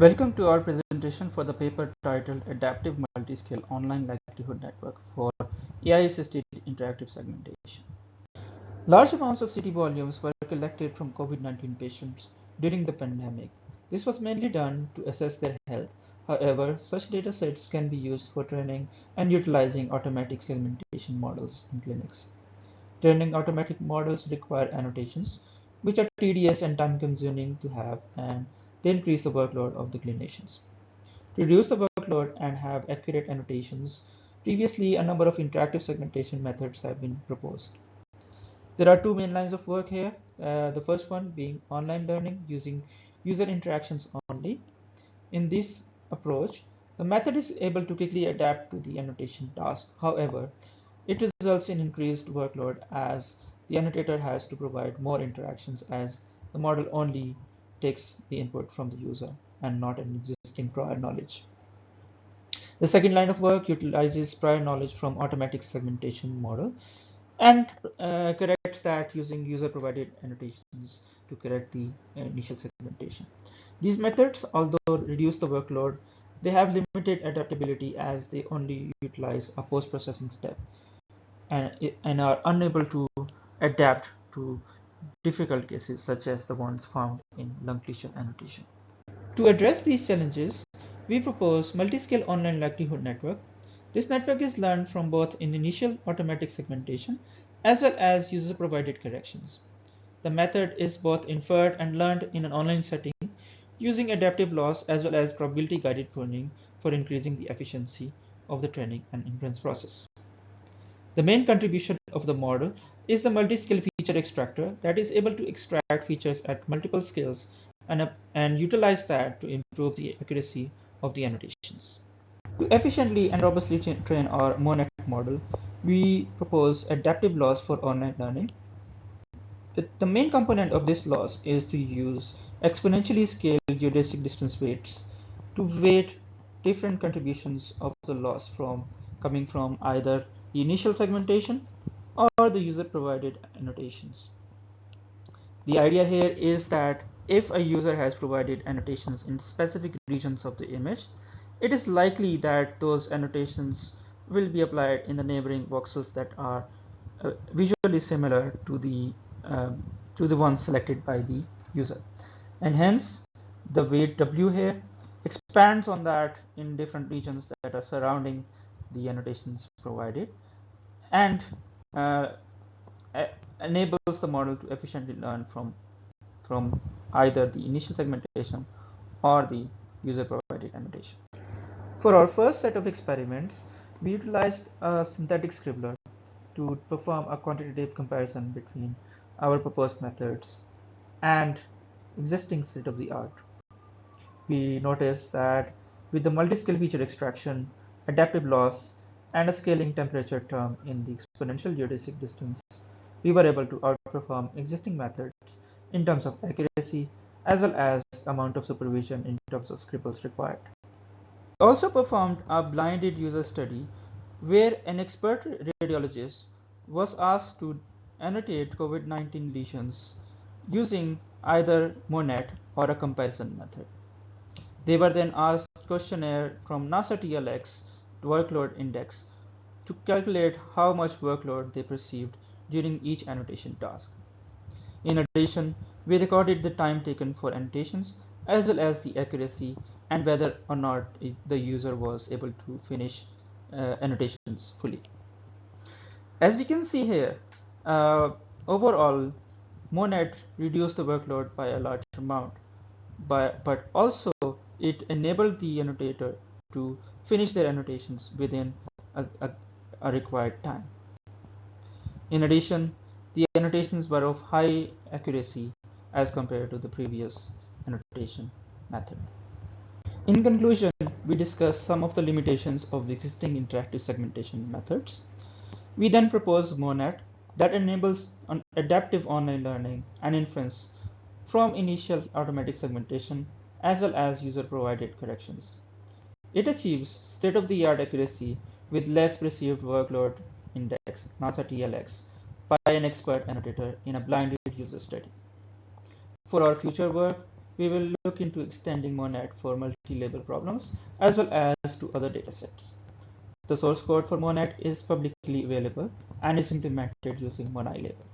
Welcome to our presentation for the paper titled Adaptive Multiscale Online Likelihood Network for AI-Assisted Interactive Segmentation. Large amounts of CT volumes were collected from COVID-19 patients during the pandemic. This was mainly done to assess their health. However, such data sets can be used for training and utilizing automatic segmentation models in clinics. Training automatic models require annotations, which are tedious and time-consuming to have, and they increase the workload of the clinicians. To reduce the workload and have accurate annotations, previously a number of interactive segmentation methods have been proposed. There are two main lines of work here. The first one being online learning using user interactions only. In this approach, the method is able to quickly adapt to the annotation task. However, it results in increased workload as the annotator has to provide more interactions as the model only takes the input from the user and not an existing prior knowledge. The second line of work utilizes prior knowledge from automatic segmentation model and corrects that using user-provided annotations to correct the initial segmentation. These methods, although reduce the workload, they have limited adaptability as they only utilize a post-processing step and are unable to adapt to difficult cases such as the ones found in lung lesion annotation. To address these challenges, we propose multi-scale online likelihood network. This network is learned from both in initial automatic segmentation as well as user-provided corrections. The method is both inferred and learned in an online setting using adaptive loss as well as probability-guided pruning for increasing the efficiency of the training and inference process. The main contribution of the model is the multi-scale feature extractor that is able to extract features at multiple scales and utilize that to improve the accuracy of the annotations. To efficiently and robustly train our MONet model, we propose adaptive loss for online learning. The main component of this loss is to use exponentially scaled geodesic distance weights to weight different contributions of the loss coming from either the initial segmentation or the user-provided annotations. The idea here is that if a user has provided annotations in specific regions of the image, it is likely that those annotations will be applied in the neighboring voxels that are visually similar to the ones selected by the user. And hence, the weight W here expands on that in different regions that are surrounding the annotations provided and enables the model to efficiently learn from either the initial segmentation or the user-provided annotation. For our first set of experiments, we utilized a synthetic scribbler to perform a quantitative comparison between our proposed methods and existing state-of-the-art. We noticed that with the multi-scale feature extraction, adaptive loss, and a scaling temperature term in the exponential geodesic distance, we were able to outperform existing methods in terms of accuracy as well as amount of supervision in terms of scribbles required. We also performed a blinded user study where an expert radiologist was asked to annotate COVID-19 lesions using either MONet or a comparison method. They were then asked questionnaire from NASA TLX workload index to calculate how much workload they perceived during each annotation task. In addition, we recorded the time taken for annotations as well as the accuracy and whether or not the user was able to finish annotations fully. As we can see here, overall, MONet reduced the workload by a large amount, but also it enabled the annotator to finish their annotations within a required time. In addition, the annotations were of high accuracy as compared to the previous annotation method. In conclusion, we discussed some of the limitations of the existing interactive segmentation methods. We then proposed MONet that enables an adaptive online learning and inference from initial automatic segmentation as well as user-provided corrections. It achieves state-of-the-art accuracy with less perceived workload index, NASA TLX, by an expert annotator in a blinded user study. For our future work, we will look into extending MONet for multi-label problems as well as to other datasets. The source code for MONet is publicly available and is implemented using MONi label.